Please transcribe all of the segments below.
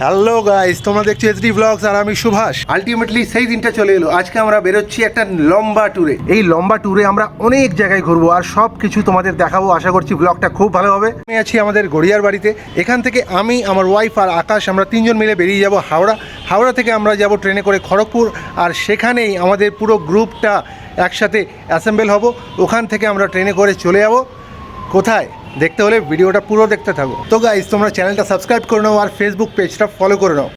Hello guys, তোমরা দেখছো SD blogs আর আমি সুভাষ। আলটিমেটলি সেই দিনটা চলে এলো। আজকে আমরা বেরোচ্ছি একটা লম্বা ট্যুরে। এই লম্বা ট্যুরে আমরা অনেক জায়গায় ঘুরবো আর সব কিছু তোমাদের দেখাবো। আশা করছি ব্লগটা খুব ভালো হবে। আমি আছি আমাদের গড়িয়ার বাড়িতে। এখান থেকে আমি, আমার ওয়াইফ আর আকাশ আমরা তিনজন মিলে বেরিয়ে যাব হাওড়া থেকে আমরা যাব ট্রেনে করে খড়গপুর। আর সেখানেই আমাদের পুরো গ্রুপটা একসাথে অ্যাসেম্বল হব। ওখান থেকে আমরা ট্রেনে করে চলে যাব কোথায় দেখতে হলে ভিডিওটা পুরো দেখতে থাকো। তো গাইস, তোমরা চ্যানেলটা সাবস্ক্রাইব করে নাও আর ফেসবুক পেজটা ফলো করে নাও।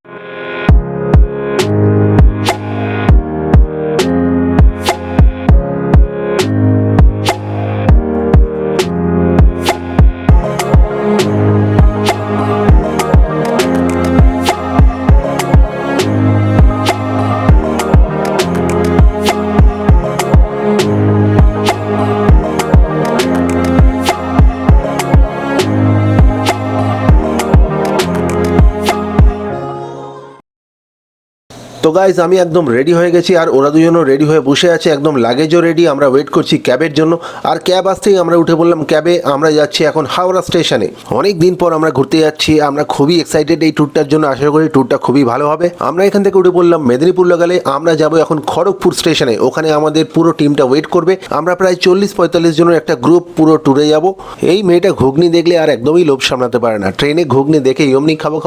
তো গাইজ, আমি একদম রেডি হয়ে গেছি আর ওরা দুজনও রেডি হয়ে বসে আছে, একদম লাগেজও রেডি। আমরা ওয়েট করছি ক্যাবের জন্য আর ক্যাব আসতেই আমরা উঠে পড়লাম ক্যাবে। আমরা যাচ্ছি এখন হাওড়া স্টেশনে। অনেক দিন পর আমরা ঘুরতে যাচ্ছি, আমরা খুবই এক্সাইটেড এই ট্যুরটার জন্য। আশা করি ট্যুরটা খুবই ভালো হবে। আমরা এখান থেকে উঠে পড়লাম মেদিনীপুর লাগালে। আমরা যাব এখন খড়গপুর স্টেশনে, ওখানে আমাদের পুরো টিমটা ওয়েট করবে। আমরা প্রায় 40-45 জনের একটা গ্রুপ পুরো ট্যুরে যাব। এই মেয়েটা ঘুগনি দেখলে আর একদমই লোভ সামলাতে পারে না। ট্রেনে ঘুগনি দেখে এমনি খাবো,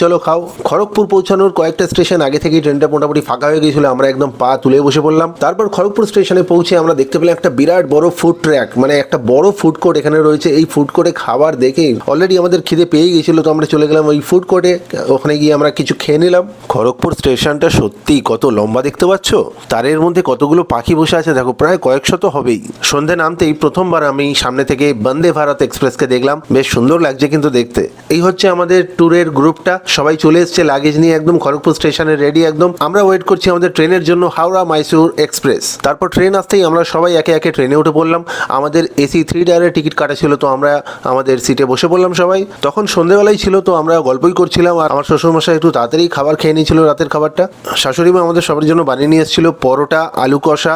চলো খাও। খড়গপুর পৌঁছানোর কয়েকটা স্টেশন আগে থেকেই ট্রেনটা মোটামুটি ফাঁকা হয়ে গিয়েছিল। আমরা একদম পা তুলে বসে পড়লাম। তারপর খড়গপুর স্টেশনে পৌঁছে আমরা দেখতে পেলাম একটা বিরাট বড় ফুড ট্র্যাক, মানে একটা বড় ফুড কোর্ট এখানে রয়েছে। এই ফুড কোর্টে খাবার দেখে অলরেডি আমাদের খিদে পেয়ে গিয়েছিল, তো আমরা চলে গেলাম ওই ফুড কোর্টে। ওখানে গিয়ে আমরা কিছু খেয়ে নিলাম। খড়গপুর স্টেশনটা সত্যি কত লম্বা দেখতে পাচ্ছ। তারের মধ্যে কতগুলো পাখি বসে আছে দেখো, প্রায় কয়েকশো তো হবেই। সন্ধ্যে নামতেই প্রথমবার আমি সামনে থেকে বন্দে ভারত এক্সপ্রেসকে দেখলাম। বেশ সুন্দর লাগছে কিন্তু দেখতে। এই হচ্ছে আমাদের ট্যুরের গ্রুপটা, সবাই চলে এসছে লাগেজ নিয়ে একদম খড়গপুর স্টেশনে রেডি একদম। আমরা ওয়েট করছি আমাদের ট্রেনের জন্য, হাওড়া মাইসুর এক্সপ্রেস। তারপর ট্রেন আসতেই আমরা সবাই একে একে ট্রেনে উঠে পড়লাম। আমাদের এসি 3 টায়ারের টিকিট কাটা ছিল, তো আমরা আমাদের সিটে বসে পড়লাম সবাই। তখন সন্ধ্যেবেলাই ছিল, তো আমরা গল্পই করছিলাম। আর আমার শ্বশুরমশাই একটু তাড়াতাড়ি খাবার খেয়ে নিয়েছিল, রাতের খাবারটা। শাশুড়ি মা আমাদের সবার জন্য বানিয়ে নিয়ে এসেছিল পরোটা, আলু কষা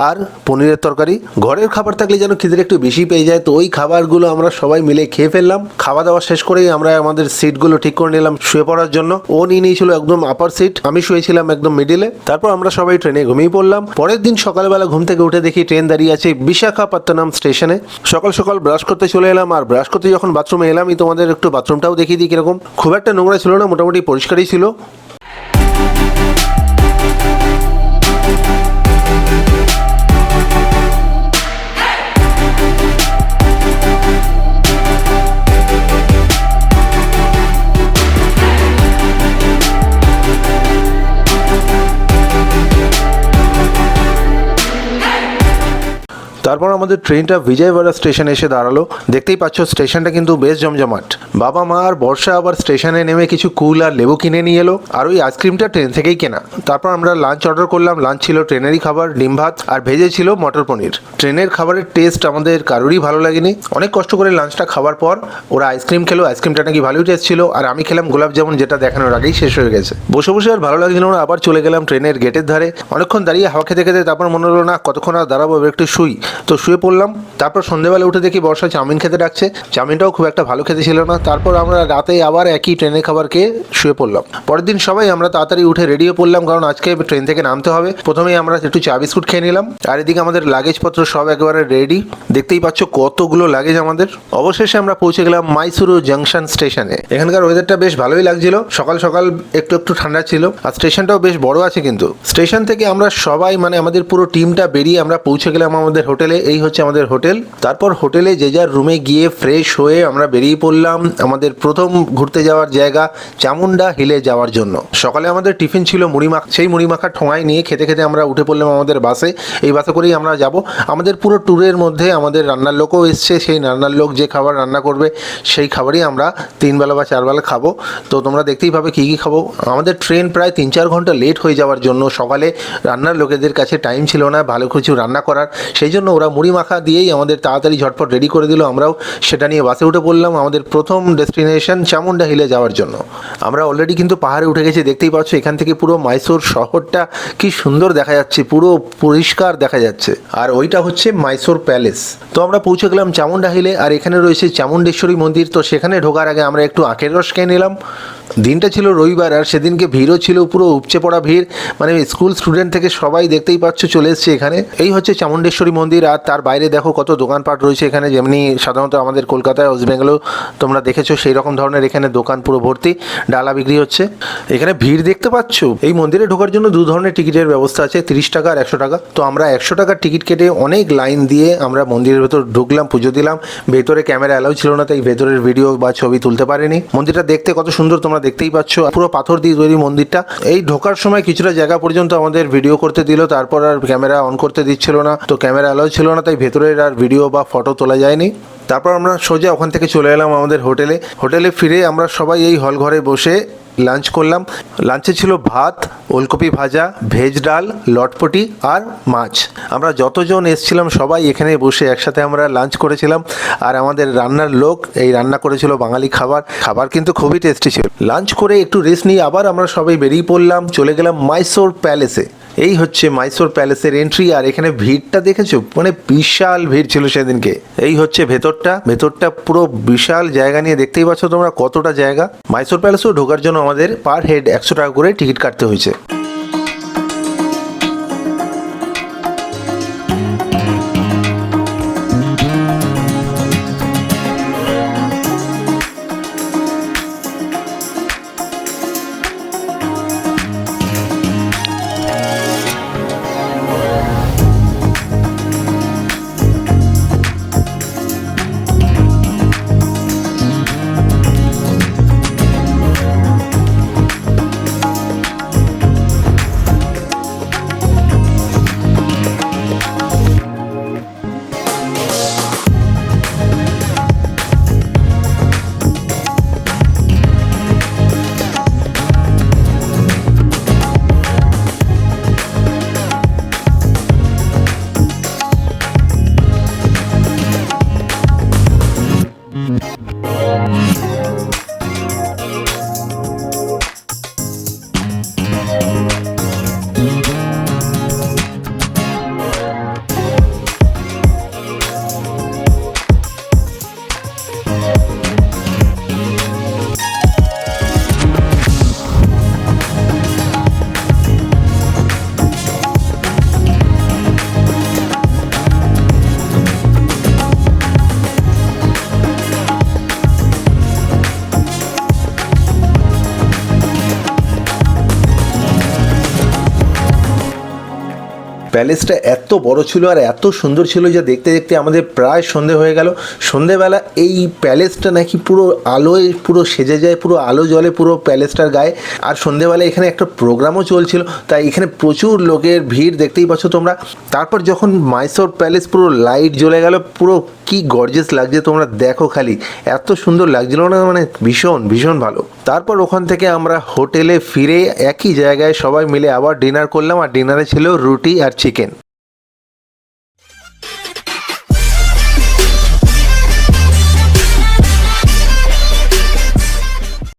আর পনিরের তরকারি। ঘরের খাবার থাকলে যেন খিদে একটু বেশি পেয়ে যায়, তো ওই খাবারগুলো আমরা সবাই মিলে খেয়ে ফেললাম। খাওয়া দাওয়া শেষ করেই আমরা আমাদের সিটগুলো ঠিক করে নিলাম শুয়ে পড়ার জন্য। ও নিয়ে নিয়েছিল একদম আপার সিট, আমি শুয়েছিলাম একদম মিডিলে। তারপর আমরা সবাই ট্রেনে ঘুমিয়ে পড়লাম। পরের দিন সকালবেলা ঘুম থেকে উঠে দেখি ট্রেন দাঁড়িয়ে আছে বিশাখাপত্তনম স্টেশনে। সকাল সকাল ব্রাশ করতে চলে এলাম, আর ব্রাশ করতে যখন বাথরুমে এলাম, তোমাদের একটু বাথরুমটাও দেখিয়ে দিই কিরকম। খুব একটা নোংরা ছিল না, মোটামুটি পরিষ্কারই ছিল। তারপর আমাদের ট্রেনটা বিজয়ওয়াড়া স্টেশনে এসে দাঁড়ালো। দেখতেই পাচ্ছ স্টেশনটা কিন্তু বেশ জমজমাট। বাবা মা আর বর্ষা আবার স্টেশনে নেমে কিছু কুল আর লেবু কিনে নিয়ে এলো, আর ওই আইসক্রিমটা ট্রেন থেকেই কেনা। তারপর আমরা লাঞ্চ অর্ডার করলাম। লাঞ্চ ছিল ট্রেনেরই খাবার, ডিম ভাত আর ভেজে ছিল মটর পনির। ট্রেনের খাবারের টেস্ট আমাদের কারোরই ভালো লাগেনি। অনেক কষ্ট করে লাঞ্চটা খাওয়ার পর ওরা আইসক্রিম খেলো। আইসক্রিমটা নাকি ভালোই টেস্ট ছিল, আর আমি খেলাম গোলাপ জামুন, যেটা দেখানোর আগেই শেষ হয়ে গেছে। বসে বসে আর ভালো লাগছিল না, আবার চলে গেলাম ট্রেনের গেটের ধারে। অনেকক্ষণ দাঁড়িয়ে হাওয়া খেতে খেতে তারপর মনে হলো না কতক্ষণ আর দাঁড়াবো, একটু শুই। তো শুয়ে পড়লাম। তারপর সন্ধ্যেবেলা উঠে দেখি বর্ষা চাউমিন খেতে ডাকছে। চাউমিনটাও খুব একটা ভালো খেতে ছিল না। তারপর আমরা রাতে আবার একই ট্রেনের খাবার খেয়ে শুয়ে পড়লাম। পরের দিন সবাই আমরা তাড়াতাড়ি উঠে রেডি হয়ে পড়লাম, কারণ আজকে ট্রেন থেকে নামতে হবে। প্রথমেই আমরা একটু চা বিস্কুট খেয়ে নিলাম, আর এদিকে আমাদের লাগেজপত্র সব একেবারে রেডি। দেখতেই পাচ্ছ কতগুলো লাগেজ আমাদের। অবশেষে আমরা পৌঁছে গেলাম মাইসুরু জাংশন স্টেশনে। এখানকার ওয়েদারটা বেশ ভালোই লাগছিল। সকাল সকাল একটু একটু ঠান্ডা ছিল, আর স্টেশনটাও বেশ বড় আছে কিন্তু। স্টেশন থেকে আমরা সবাই, মানে আমাদের পুরো টিমটা বেরিয়ে আমরা পৌঁছে গেলাম আমাদের হোটেলে। এই হচ্ছে আমাদের হোটেল। তারপর হোটেলে যে যার রুমে গিয়ে ফ্রেশ হয়ে আমরা বেরিয়ে পড়লাম আমাদের প্রথম ঘুরতে যাওয়ার জায়গা চামুন্ডা হিলে যাওয়ার জন্য। সকালে আমাদের টিফিন ছিল মুড়ি মাখা। সেই মুড়ি মাখা ঠোঙায় নিয়ে খেতে খেতে আমরা উঠে পড়লাম আমাদের বাসে। এই বাসে করেই আমরা যাব। আমাদের পুরো ট্যুরের মধ্যে আমাদের রান্নার লোকও এসছে। সেই রান্নার লোক যে খাবার রান্না করবে সেই খাবারই আমরা 3 বেলা বা 4 বেলা খাবো। তো তোমরা দেখতেই পাবে কী কী খাবো। আমাদের ট্রেন প্রায় 3-4 ঘন্টা লেট হয়ে যাওয়ার জন্য সকালে রান্নার লোকেদের কাছে টাইম ছিল না ভালো কিছু রান্না করার। সেই জন্য ওরা ওরা মুড়ি মাখা দিয়েই আমাদের তাড়াতাড়ি ঝটপট রেডি করে দিল। আমরাও সেটা নিয়ে বাসে উঠে পড়লাম আমাদের প্রথম ডেস্টিনেশন চামুন্ডা হিলে যাওয়ার জন্য। আমরা অলরেডি কিন্তু পাহাড়ে উঠে গেছি, দেখতেই পাচ্ছ এখান থেকে পুরো মাইসোর শহরটা কি সুন্দর দেখা যাচ্ছে, পুরো পরিষ্কার দেখা যাচ্ছে। আর ওইটা হচ্ছে মাইসোর প্যালেস। তো আমরা পৌঁছে গেলাম চামুন্ডা হিলে, আর এখানে রয়েছে চামুণ্ডেশ্বরী মন্দির। তো সেখানে ঢোকার আগে আমরা একটু আখের রস খেয়ে নিলাম। দিনটা ছিল রবিবার, আর সেদিনকে ভিড়ও ছিল, পুরো উপচে পড়া ভিড়, মানে স্কুল স্টুডেন্ট থেকে সবাই দেখতেই পাচ্ছ চলে এসছে এখানে। এই হচ্ছে চামুণ্ডেশ্বরী মন্দির, আর তার বাইরে দেখো কত দোকানপাট রয়েছে এখানে, যেমনি সাধারণত আমাদের কলকাতায় ওয়েস্ট বেঙ্গলেও তোমরা দেখেছো সেই রকম ধরনের এখানে দোকান পুরো ভর্তি, ডালা বিক্রি হচ্ছে। এখানে ভিড় দেখতে পাচ্ছ। এই মন্দিরে ঢোকার জন্য দু ধরনের টিকিটের ব্যবস্থা আছে, 30 টাকা আর 100 টাকা। তো আমরা 100 টাকার টিকিট কেটে অনেক লাইন দিয়ে আমরা মন্দিরের ভেতর ঢুকলাম, পুজো দিলাম। ভেতরে ক্যামেরা অ্যালাউ ছিল না, তাই ভেতরের ভিডিও বা ছবি তুলতে পারিনি। মন্দিরটা দেখতে কত সুন্দর তোমরা দেখতেই পাচ্ছ, পুরো পাথর দিয়ে তৈরি মন্দিরটা। এই ঢোকার সময় কিছুটা জায়গা পর্যন্ত আমাদের ভিডিও করতে দিল, তারপর আর ক্যামেরা অন করতে দিচ্ছিল না, তো ক্যামেরা অ্যালাউ ছিল না, তাই ভেতরের আর ভিডিও বা ফটো তোলা যায়নি। তারপর আমরা সোজা ওখান থেকে চলে এলাম আমাদের হোটেলে ফিরে আমরা সবাই এই হল ঘরে বসে লাঞ্চ করলাম। লাঞ্চে ছিল ভাত, ওলকপি ভাজা, ভেজ ডাল, লটপটি আর মাছ। আমরা যতজন এসেছিলাম সবাই এখানে বসে একসাথে আমরা লাঞ্চ করেছিলাম। আর আমাদের রান্নার লোক এই রান্না করেছিল বাঙালি খাবার কিন্তু খুবই টেস্টি ছিল। লাঞ্চ করে একটু রেস্ট নিয়ে আবার আমরা সবাই বেরিয়ে পড়লাম, চলে গেলাম মাইসোর প্যালেসে। এই হচ্ছে মাইসোর প্যালেসের এন্ট্রি, আর এখানে ভিড়টা দেখেছো, মানে বিশাল ভিড় ছিল সেদিনকে। এই হচ্ছে ভেতরটা পুরো বিশাল জায়গা নিয়ে, দেখতেই পাচ্ছ তোমরা কতটা জায়গা। মাইসোর প্যালেসেও ঢোকার জন্য আমাদের পার হেড 100 টাকা করে টিকিট কাটতে হয়েছে। প্যালেসটা এত বড় ছিল আর এত সুন্দর ছিল যে দেখতে দেখতে আমাদের প্রায় সন্ধে হয়ে গেল। সন্ধেবেলা এই প্যালেসটা নাকি পুরো আলোয় পুরো সেজে যায়, পুরো আলো জ্বলে পুরো প্যালেসটার গায়ে। আর সন্ধেবেলা এখানে একটা প্রোগ্রামও চলছিল, তাই এখানে প্রচুর লোকের ভিড় দেখতেই পাচ্ছ তোমরা। তারপর যখন মাইসোর প্যালেস পুরো লাইট জ্বলে গেল, পুরো কি গর্জিয়াস লাগছে তোমরা দেখো, খালি এত সুন্দর লাগছিল না, মানে ভীষণ ভীষণ ভালো। তারপর ওখান থেকে আমরা হোটেলে ফিরে একই জায়গায় সবাই মিলে আবার ডিনার করলাম, আর ডিনারে ছিল রুটি আর চিকেন।